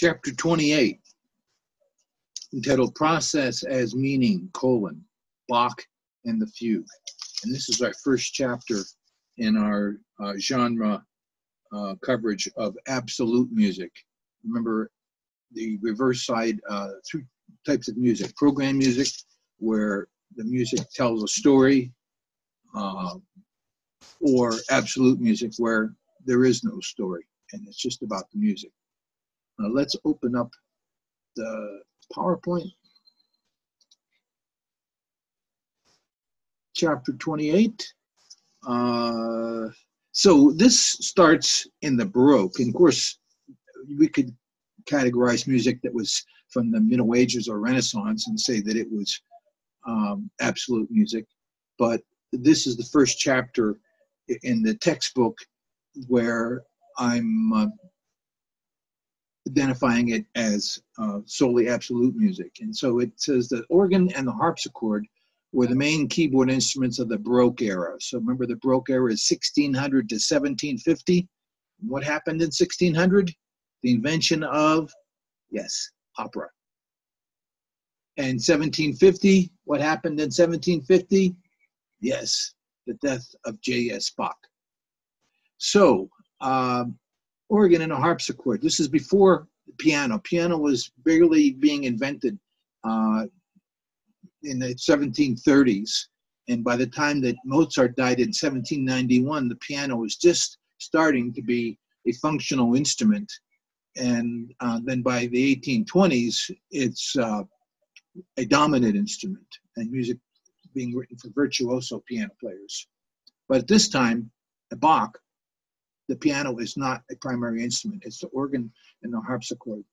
Chapter 28, entitled Process as Meaning, Bach and the Fugue. And this is our first chapter in our genre coverage of absolute music. Remember, the reverse side, two types of music: program music, where the music tells a story, or absolute music, where there is no story and it's just about the music. Now let's open up the PowerPoint. Chapter 28. So this starts in the Baroque. And of course, we could categorize music that was from the Middle Ages or Renaissance and say that it was absolute music. But this is the first chapter in the textbook where I'm identifying it as solely absolute music. And so it says the organ and the harpsichord were the main keyboard instruments of the Baroque era. So remember, the Baroque era is 1600 to 1750. What happened in 1600? The invention of, yes, opera. And 1750, what happened in 1750? Yes, the death of J.S. Bach. So, organ and a harpsichord. This is before the piano. Piano was barely being invented in the 1730s. And by the time that Mozart died in 1791, the piano was just starting to be a functional instrument. And then by the 1820s, it's a dominant instrument, and music being written for virtuoso piano players. But at this time, at Bach, the piano is not a primary instrument. It's the organ and the harpsichord.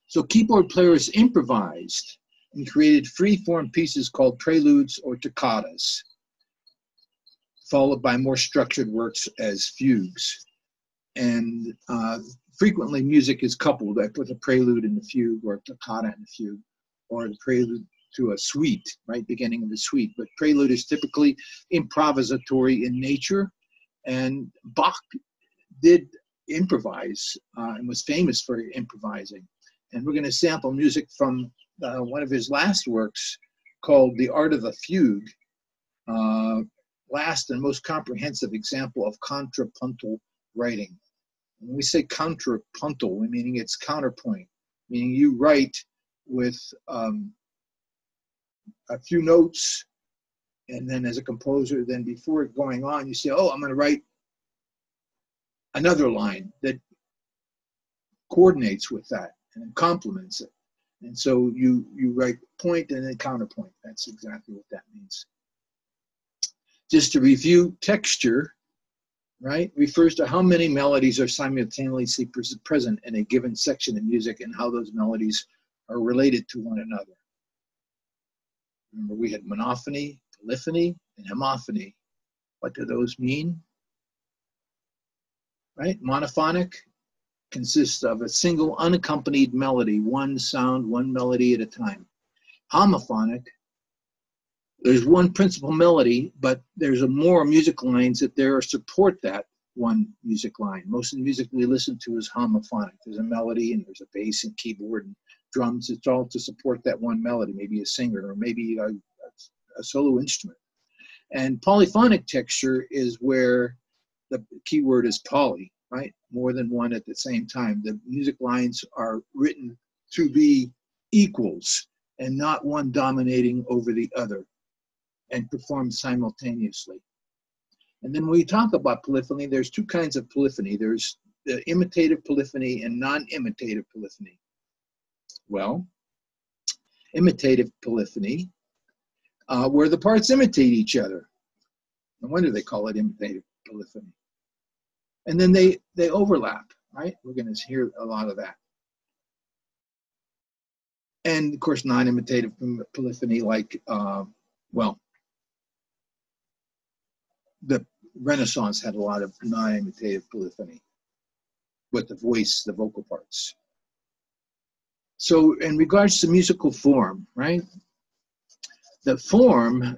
So keyboard players improvised and created free-form pieces called preludes or toccatas, followed by more structured works as fugues. And frequently music is coupled. I put a prelude in the fugue, or a toccata in the fugue, or the prelude to a suite, right, beginning of the suite. But prelude is typically improvisatory in nature. And Bach did improvise and was famous for improvising. And we're going to sample music from one of his last works called The Art of the Fugue, last and most comprehensive example of contrapuntal writing. When we say contrapuntal, we meaning it's counterpoint, meaning you write with a few notes, and then as a composer, then before going on, you say, oh, I'm going to write another line that coordinates with that and complements it. And so you write point and then counterpoint. That's exactly what that means. Just to review, texture, right, refers to how many melodies are simultaneously present in a given section of music and how those melodies are related to one another. Remember, we had monophony, polyphony, and homophony. What do those mean? Right? Monophonic consists of a single unaccompanied melody, one sound, one melody at a time. Homophonic, there's one principal melody, but there's more music lines that there support that one music line. Most of the music we listen to is homophonic. There's a melody and there's a bass and keyboard and drums. It's all to support that one melody, maybe a singer or maybe a solo instrument. And polyphonic texture is where the key word is poly, right? More than one at the same time. The music lines are written to be equals and not one dominating over the other and performed simultaneously. And then when we talk about polyphony, there's two kinds of polyphony. There's the imitative polyphony and non-imitative polyphony. Well, imitative polyphony, where the parts imitate each other. No wonder they call it imitative polyphony. And then they overlap, right? We're going to hear a lot of that. And of course, non-imitative polyphony, like, well, the Renaissance had a lot of non-imitative polyphony with the voice, the vocal parts. So in regards to musical form, right? The form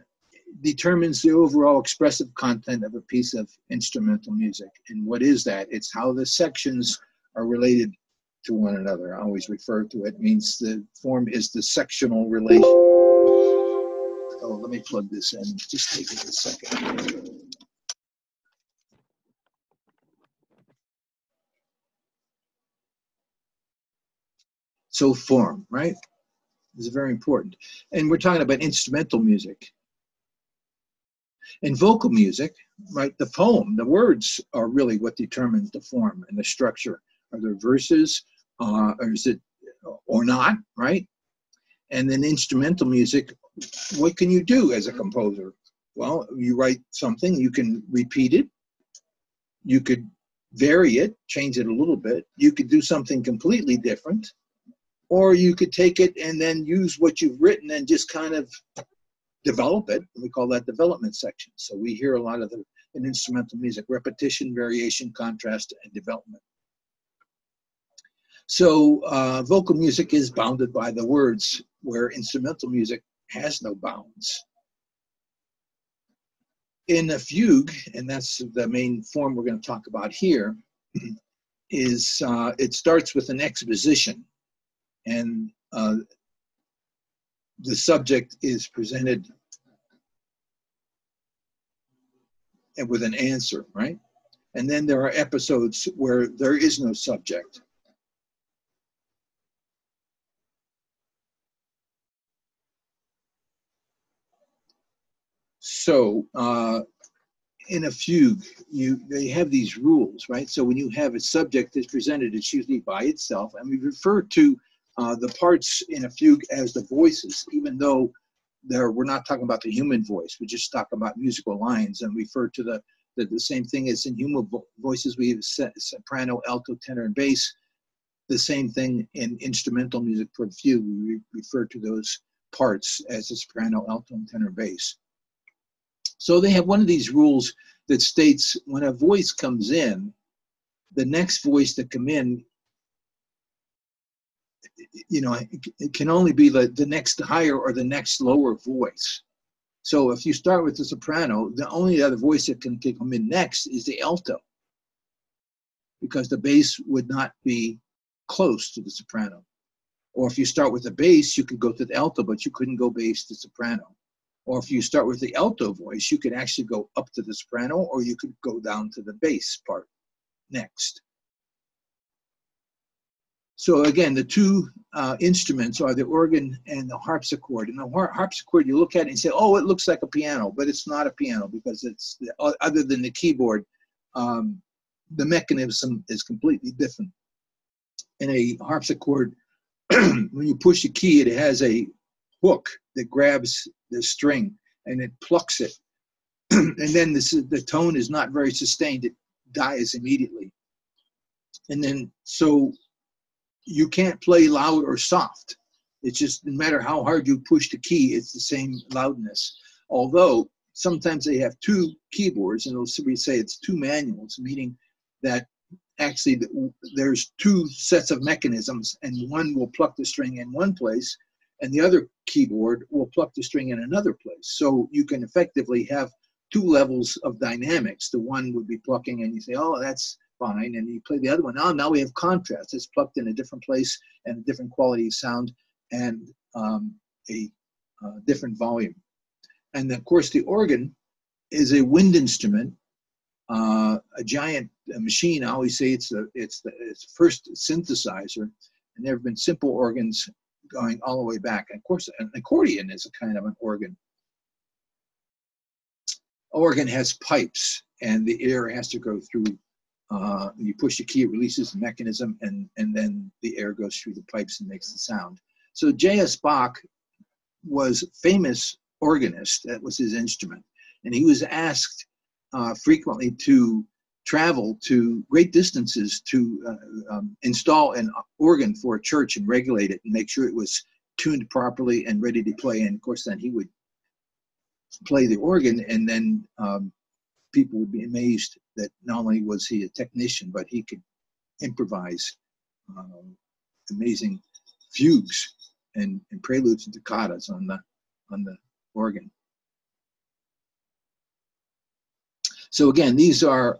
determines the overall expressive content of a piece of instrumental music. And what is that? It's how the sections are related to one another. I always refer to it. It means the form is the sectional relation. Oh, let me plug this in. Just take it a second. So form, right? This is very important. And we're talking about instrumental music. In vocal music, right, the poem, the words are really what determines the form and the structure. Are there verses, or is it, or not, right? And then instrumental music, what can you do as a composer? Well, you write something, you can repeat it, you could vary it, change it a little bit, you could do something completely different, or you could take it and then use what you've written and just kind of develop it. We call that development section. So we hear a lot of in instrumental music: repetition, variation, contrast, and development. So vocal music is bounded by the words, where instrumental music has no bounds. In a fugue, and that's the main form we're going to talk about here, is it starts with an exposition, and the subject is presented with an answer, right? And then there are episodes where there is no subject. So in a fugue, they have these rules, right? So when you have a subject that's presented, it's usually by itself, and we refer to the parts in a fugue as the voices, even though we're not talking about the human voice. We just talk about musical lines and refer to the same thing as in human voices. We have soprano, alto, tenor, and bass. The same thing in instrumental music for fugue. We refer to those parts as a soprano, alto, and tenor, bass. So they have one of these rules that states when a voice comes in, the next voice to come in, it can only be the next higher or the next lower voice. So if you start with the soprano, the only other voice that can come in next is the alto, because the bass would not be close to the soprano. Or if you start with the bass, you could go to the alto, but you couldn't go bass to soprano. Or if you start with the alto voice, you could actually go up to the soprano, or you could go down to the bass part next. So again, the two instruments are the organ and the harpsichord. And the harpsichord, you look at it and say, oh, it looks like a piano, but it's not a piano, because it's, other than the keyboard, the mechanism is completely different. In a harpsichord, when you push a key, it has a hook that grabs the string and it plucks it. And then the tone is not very sustained. It dies immediately. And then, so you can't play loud or soft. It's just, no matter how hard you push the key, it's the same loudness. Although sometimes they have two keyboards, and we say it's two manuals, meaning that actually there's two sets of mechanisms, and one will pluck the string in one place, and the other keyboard will pluck the string in another place. So you can effectively have two levels of dynamics. The one would be plucking, and you say, oh, that's fine, and you play the other one. Oh, now we have contrast. It's plucked in a different place and a different quality of sound and a different volume. And of course, the organ is a wind instrument, a giant machine. I always say it's the first synthesizer, and there have been simple organs going all the way back. And of course, an accordion is a kind of an organ. Organ has pipes, and the air has to go through. You push the key, it releases the mechanism, and then the air goes through the pipes and makes the sound. So J.S. Bach was a famous organist. That was his instrument. And he was asked frequently to travel to great distances to install an organ for a church and regulate it and make sure it was tuned properly and ready to play. And of course, then he would play the organ, and then people would be amazed that not only was he a technician, but he could improvise amazing fugues and preludes and toccatas on the organ. So again, these are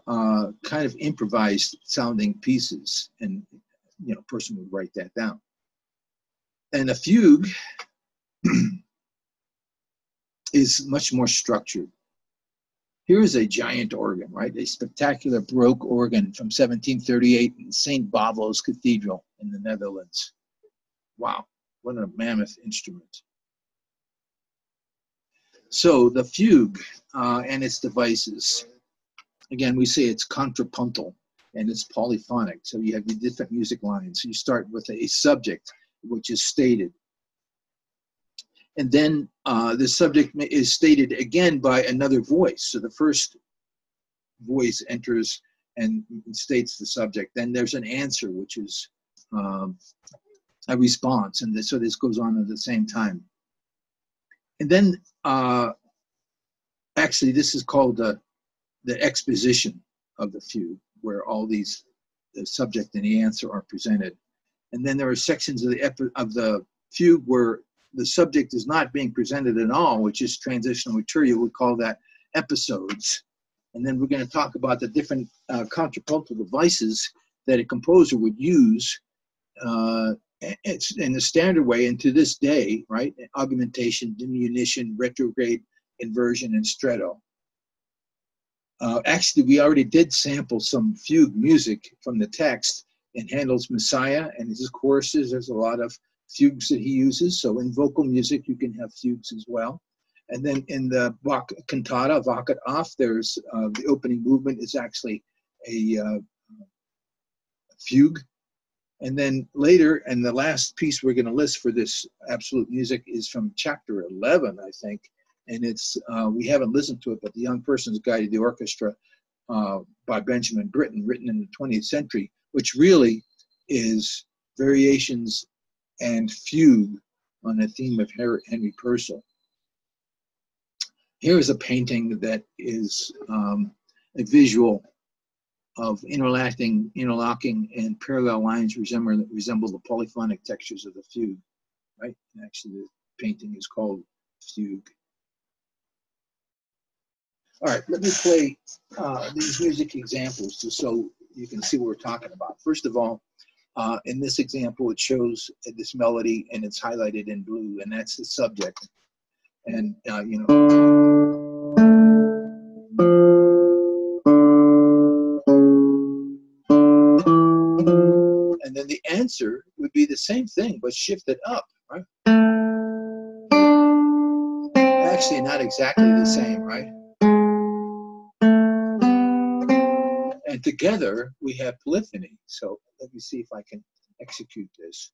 kind of improvised sounding pieces, and person would write that down. And a fugue is much more structured. Here is a giant organ, right? A spectacular Baroque organ from 1738 in St. Bavo's Cathedral in the Netherlands. Wow, what a mammoth instrument. So the fugue and its devices, again, we say it's contrapuntal and it's polyphonic. So you have the different music lines. You start with a subject, which is stated. And then the subject is stated again by another voice. So the first voice enters and states the subject. Then there's an answer, which is a response. And so this goes on at the same time. And then actually this is called the exposition of the fugue, where all these, the subject and the answer are presented. And then there are sections of the fugue where the subject is not being presented at all, which is transitional material. We call that episodes. And then we're going to talk about the different contrapuntal devices that a composer would use it's in the standard way, and to this day, right? Augmentation, diminution, retrograde, inversion, and stretto. Actually, we already did sample some fugue music from the text in Handel's Messiah and his choruses. There's a lot of fugues that he uses. So in vocal music, you can have fugues as well. And then in the Bach cantata, Wacht auf, there's the opening movement is actually a fugue. And then later, and the last piece we're going to list for this absolute music is from chapter 11, I think. And it's, we haven't listened to it, but The Young Person's Guide to the Orchestra by Benjamin Britten, written in the 20th century, which really is variations and fugue on a theme of Henry Purcell. Here is a painting that is a visual of interlocking and parallel lines resemble the polyphonic textures of the fugue, right? And actually, the painting is called Fugue. All right, let me play these music examples just so you can see what we're talking about. First of all, in this example, it shows this melody and it's highlighted in blue, and that's the subject. And, you know. And then the answer would be the same thing, but shifted up, right? Actually, not exactly the same, right? And together, we have polyphony. So let me see if I can execute this.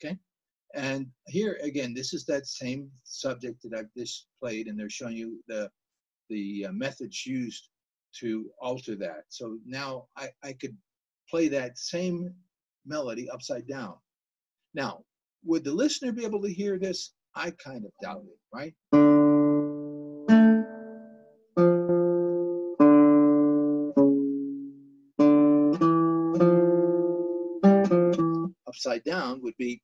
Okay, and here again, this is that same subject that I've just played, and they're showing you the methods used to alter that. So now I could play that same melody upside down. Now, would the listener be able to hear this? I kind of doubt it, right? Upside down would be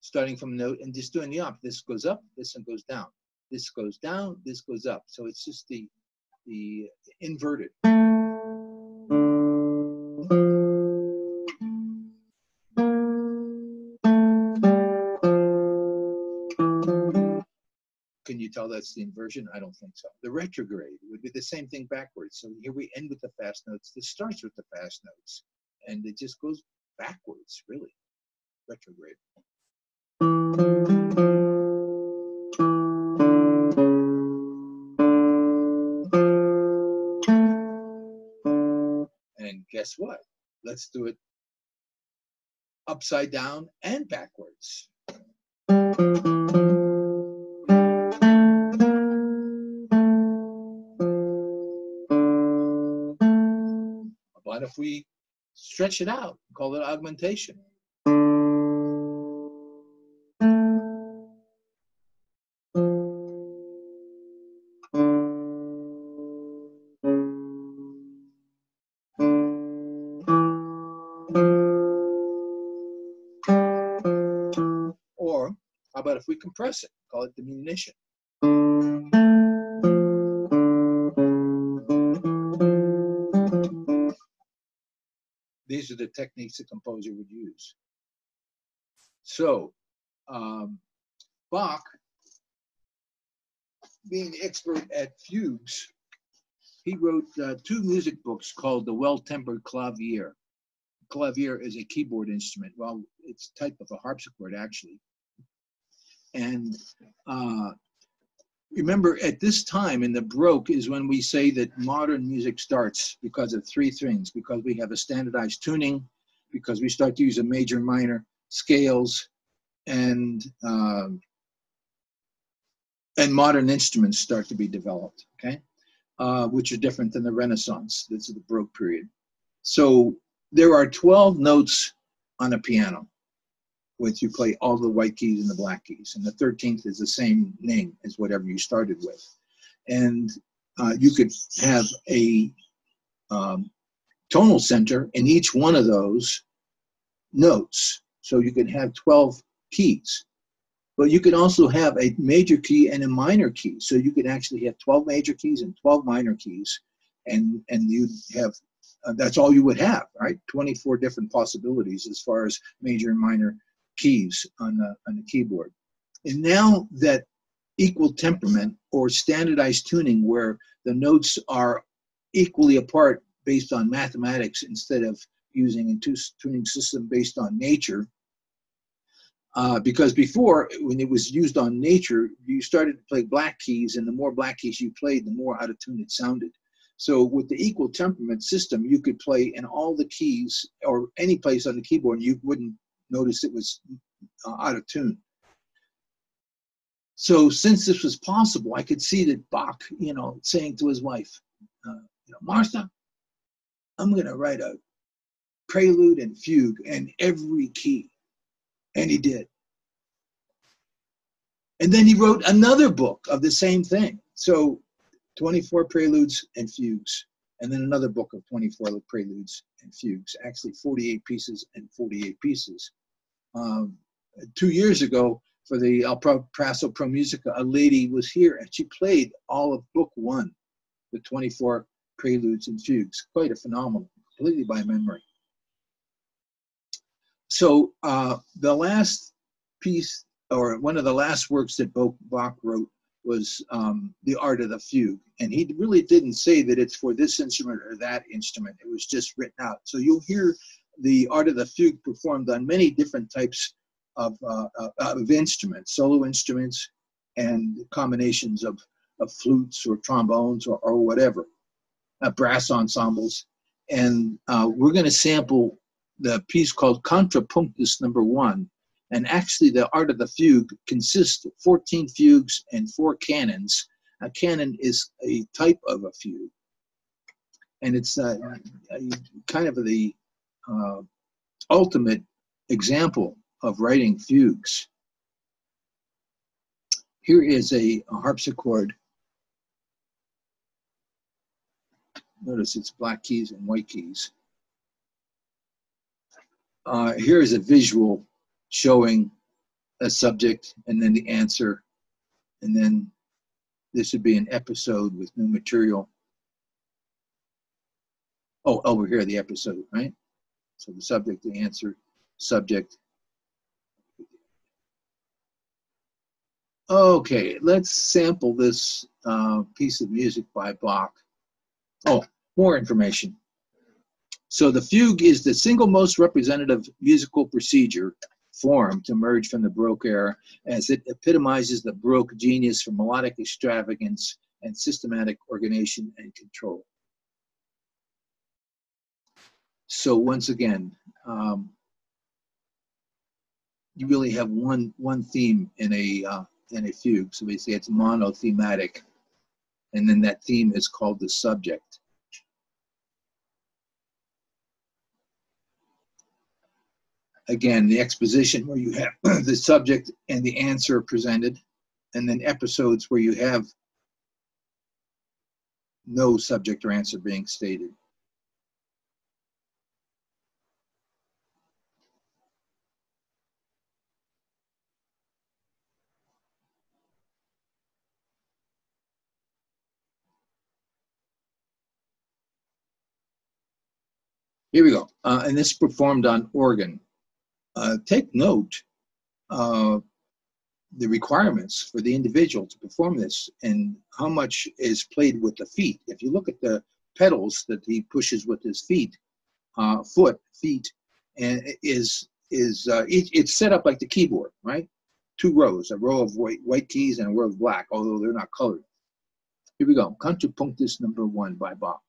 starting from a note and just doing the opposite. This goes up, this one goes down. This goes down, this goes up. So it's just the inverted. Can you tell that's the inversion? I don't think so. The retrograde would be the same thing backwards. So here we end with the fast notes. This starts with the fast notes. And it just goes backwards, really. Retrograde. And guess what? Let's do it upside down and backwards. But if we stretch it out, call it augmentation. How about if we compress it? Call it diminution. These are the techniques the composer would use. So, Bach, being the expert at fugues, he wrote 2 music books called The Well-Tempered Clavier. Clavier is a keyboard instrument. Well, it's a type of a harpsichord, actually. And remember, at this time in the Baroque is when we say that modern music starts, because of 3 things. Because we have a standardized tuning, because we start to use a major and minor scales, and modern instruments start to be developed, okay? Which are different than the Renaissance. This is the Baroque period. So there are 12 notes on a piano, which you play all the white keys and the black keys. And the 13th is the same name as whatever you started with. And you could have a tonal center in each one of those notes. So you could have 12 keys. But you could also have a major key and a minor key. So you could actually have 12 major keys and 12 minor keys. And you'd have, that's all you would have, right? 24 different possibilities as far as major and minor keys on the keyboard. And now that equal temperament or standardized tuning, where the notes are equally apart based on mathematics instead of using a tuning system based on nature, because before, when it was used on nature, you started to play black keys, and the more black keys you played, the more out of tune it sounded. So with the equal temperament system, you could play in all the keys or any place on the keyboard, and you wouldn't notice it was out of tune. So since this was possible, I could see that Bach, saying to his wife, Martha, I'm going to write a prelude and fugue in every key. And he did. And then he wrote another book of the same thing. So 24 preludes and fugues. And then another book of 24 preludes and fugues. Actually 48 pieces and 48 pieces. 2 years ago, for the El Paso Pro Musica, a lady was here and she played all of book 1, the 24 preludes and fugues. Quite a phenomenon, completely by memory. So the last piece, or one of the last works that Bach wrote, was The Art of the Fugue. And he really didn't say that it's for this instrument or that instrument. It was just written out. So you'll hear The Art of the Fugue performed on many different types of instruments, solo instruments and combinations of flutes or trombones or whatever, brass ensembles. And we're going to sample the piece called Contrapunctus No. 1. And actually, the Art of the Fugue consists of 14 fugues and 4 canons. A canon is a type of a fugue. And it's kind of the ultimate example of writing fugues. Here is a harpsichord. Notice it's black keys and white keys. Here is a visual showing a subject and then the answer. And then this would be an episode with new material. Oh, over here, the episode, right? So the subject, the answer, subject. Okay, let's sample this piece of music by Bach. Oh, more information. So the fugue is the single most representative musical procedure form to emerge from the Baroque era, as it epitomizes the Baroque genius for melodic extravagance and systematic organization and control. So once again, you really have one theme in a fugue. So we say it's monothematic, and then that theme is called the subject. Again, the exposition where you have the subject and the answer presented, and then episodes where you have no subject or answer being stated. Here we go. And this is performed on organ. Take note the requirements for the individual to perform this and how much is played with the feet. If you look at the pedals that he pushes with his feet, feet, and it's set up like the keyboard, right? 2 rows, a row of white keys and a row of black, although they're not colored. Here we go. Contrapunctus number 1 by Bach.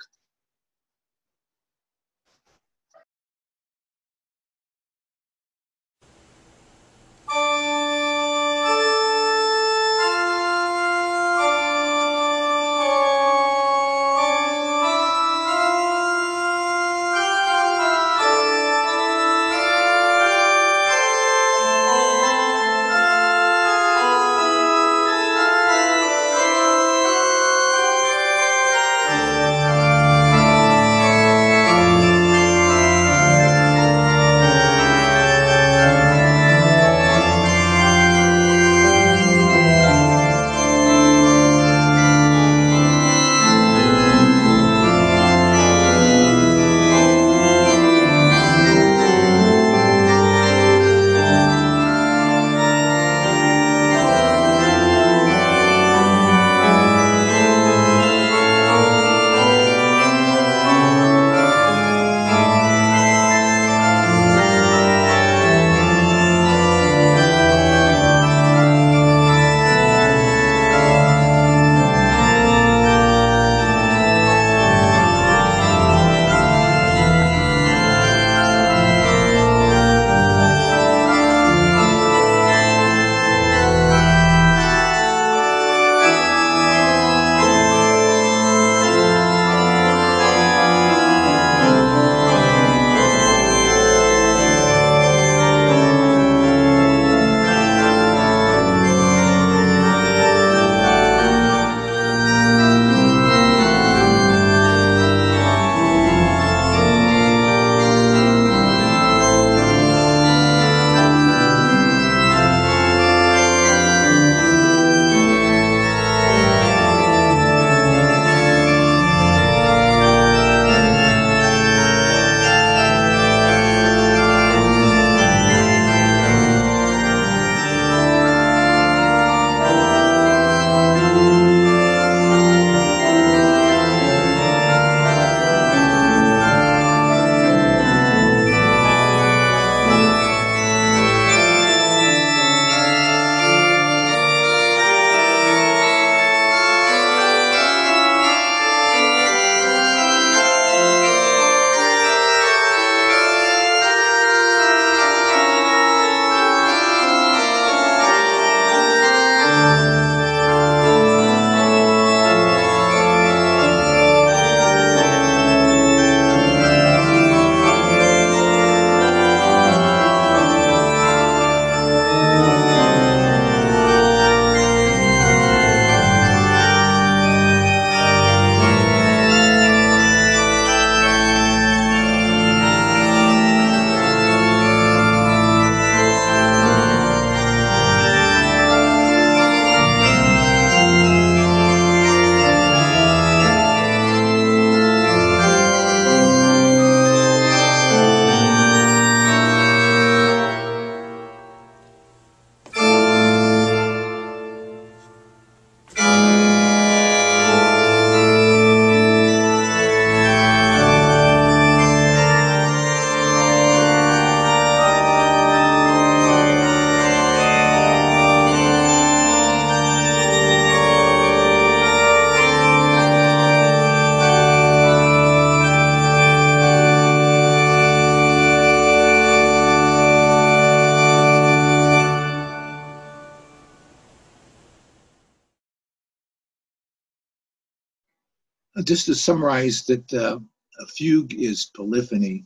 Just to summarize that a fugue is polyphony,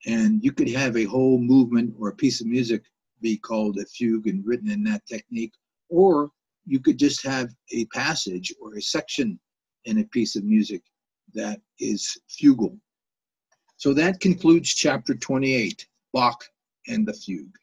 and you could have a whole movement or a piece of music be called a fugue and written in that technique, or you could just have a passage or a section in a piece of music that is fugal. So that concludes chapter 28, Bach and the Fugue.